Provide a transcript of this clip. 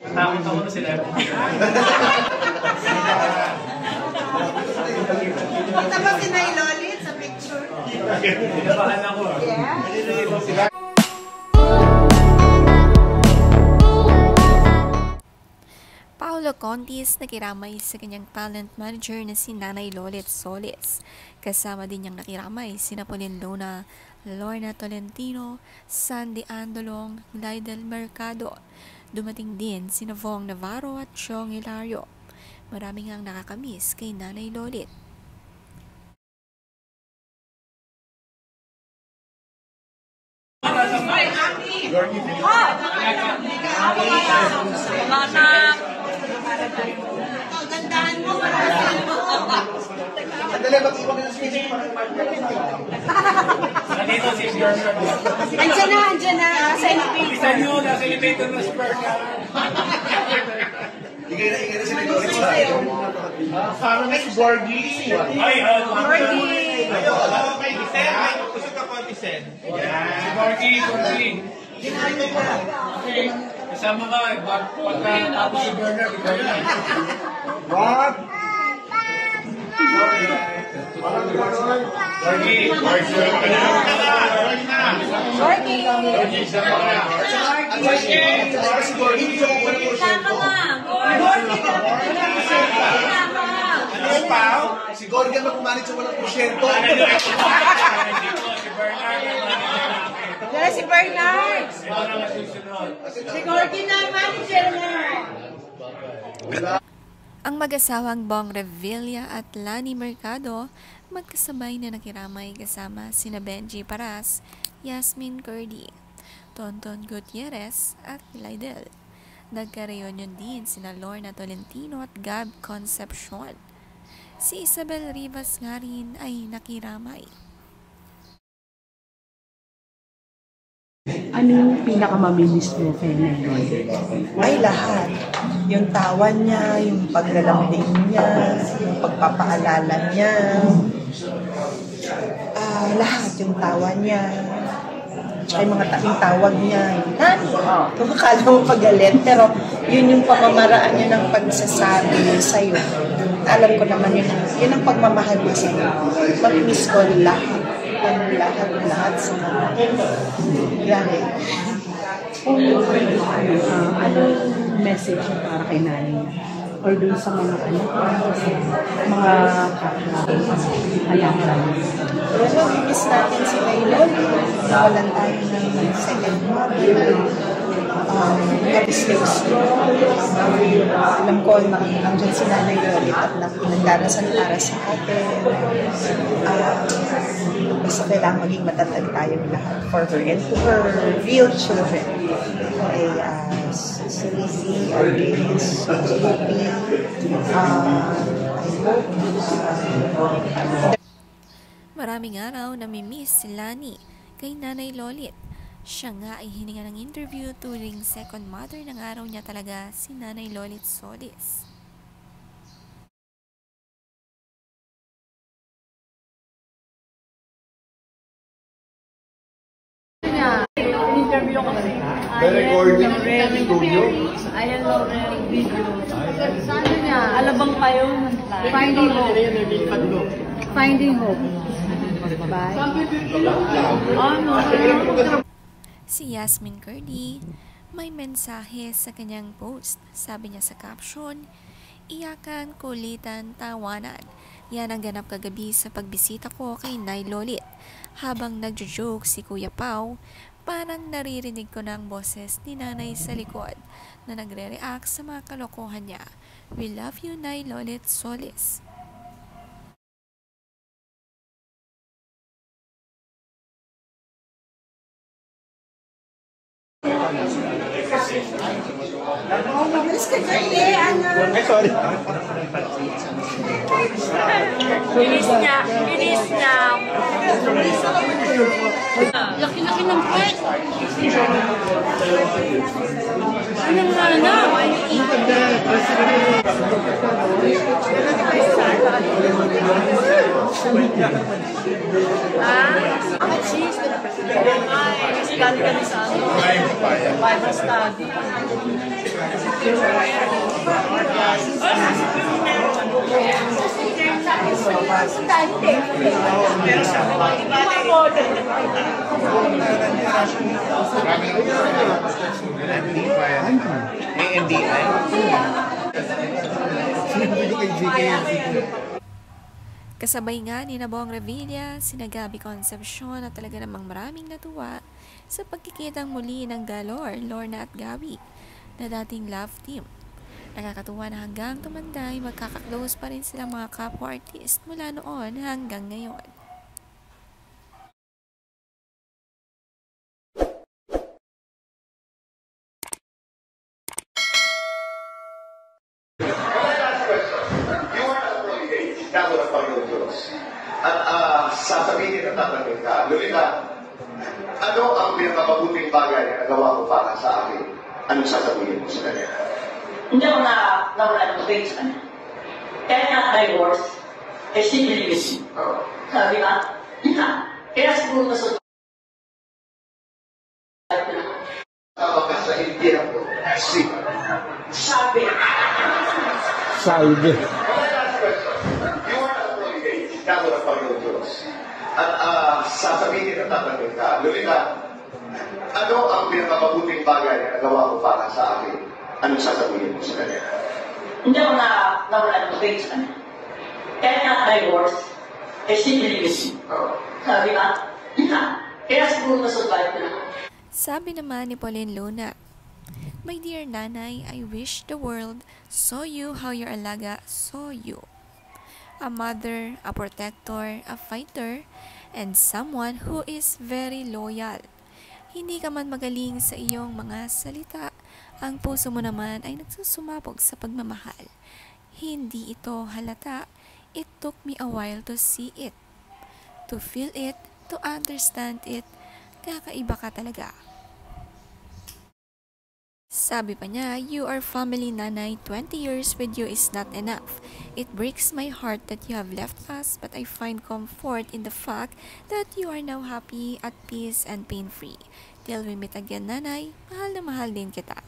Takot ako na sila. Punta ba si Nay Lolit sa picture? Pinabahan ako. Yeah. Paolo Contis nakiramay sa kanyang talent manager na si Nanay Lolit Solis. Kasama din niyang nakiramay sina Pauline Luna, Lorna Tolentino, Sandy Andolong, Glidel Mercado. Dumating din sina Vong Navarro at Chong Hilario. Marami ngang nakakamiss kay Nanay Lolit. Gandahan mo para Sandali, mag-iwag ng speech. Nandito si Sperka. Andiyan na. Sa elevator. Isa nyo, nasa elevator na Sperka. Igay na sila yung Parang may si Borgie. Ay, Borgie. May Disen. May kusog ka po, Disen. Si Borgie. Okay. Kasama ka, pagka-tapos si Bernard, ikaw na. What? Borgie. Si Gorgon na pumanit sa walang porsyento. Si Bernard. Si Gorgie na, manager na. Ang mag-asawang Bong Revilla at Lani Mercado magkasabay na nakiramay kasama sina Benji Paras, Yasmin Curdy, Tonton Gutierrez at Lydel. Nagka-reunion din sina Lorna Tolentino at Gab Concepcion. Si Isabel Rivas nga rin ay nakiramay. Ano yung pinakamamimiss mo kay Nanay Lolit? Ay, lahat. Yung tawa niya, yung paglalambing niya, yung pagpapaalala niya. Lahat yung tawa niya. Ay, mga tawag niya. Kung akala mo pagalit, pero yun yung pamamaraan niya ng pagsasabi sa'yo. Alam ko naman yun ang pagmamahal niya sa'yo. Mag-miss ko lahat sa mga. Grabe. Ano message niya para kay nanay niya? Or dun sa mga mga kayakan? Pero miss natin si Maylon. Nawalan tayo ng second mother. Mistakes ko. Alam ko, nandiyan si Nanay Lolit at nagdarasal para sa atin. Basta kailangan maging matatag tayong lahat for her and to her real children. Si Lizzie, Arlis, Sophie, I hope. Maraming araw namimiss si Lani kay Nanay Lolit. Siya nga ay hininga ng interview tuwing second mother ng araw niya talaga si Nanay Lolit Solis. Interview ko si recording studio. Ayan o, video. Saan niya? Alabang kayo. Finding Hope. Finding Hope. Bye. Si Yasmin Curdy may mensahe sa kanyang post. Sabi niya sa caption, "Iyakan, kulitan, tawanan. Yan ang ganap kagabi sa pagbisita ko kay Nay Lolit. Habang nagjo-joke si Kuya Pao, parang naririnig ko ng boses ni Nanay sa likod na nagre-react sa mga kalokohan niya. We love you, Nay Lolit Solis." Mabilis ka dyan ano? Ay, sorry. Bilis niya. Laki-laki ng pet. Anong na? Cheese. Ay, kasi galing kami sa ano. Bible study. AMDI? Kasabay nga ni Bong Revilla, sina Gabby Concepcion at talaga namang maraming natuwa sa pagkikitang muli ng Galor, Lorna at Gabby na dating love team. Nakakatuwa na hanggang tumanday, magkakaklose pa rin silang mga kapwa artist mula noon hanggang ngayon. Damo ng Panginoon Diyos. At sasabihin at tatanungin ka, Lolita, ano ang pinakamabuting bagay na nagawa ko para sa akin? Anong sasabihin mo sa kanya? Hindi ako nawala ng faith sa kanya. Kaya nga divorce, she believes me. Sabi nga, kaya siguro sa Tama ka sa India ko. sabi. Damo ng Panginoon Diyos. At sasabihin at tatanungin ka, Lolita, ano ang pinakamabuting bagay na nagawa ko para sa akin? Anong sasabihin mo sa kanya? Hindi ako nawala ng faith sa kanya. Kaya nga divorce, she believes me. Sabi nga, kaya siguro na-survive ko na. Sabi naman ni Pauline Luna, "My dear nanay, I wish the world saw you how your alaga saw you. A mother, a protector, a fighter, and someone who is very loyal. Hindi ka man magaling sa iyong mga salita, ang puso mo naman ay nagsusumabog sa pagmamahal. Hindi ito halata. It took me a while to see it, to feel it, to understand it. Kakaiba ka talaga." Sabi pa niya, "You are family, nanay. 20 years with you is not enough. It breaks my heart that you have left us, but I find comfort in the fact that you are now happy, at peace, and pain-free. Till we meet again, nanay. Mahal na mahal din kita."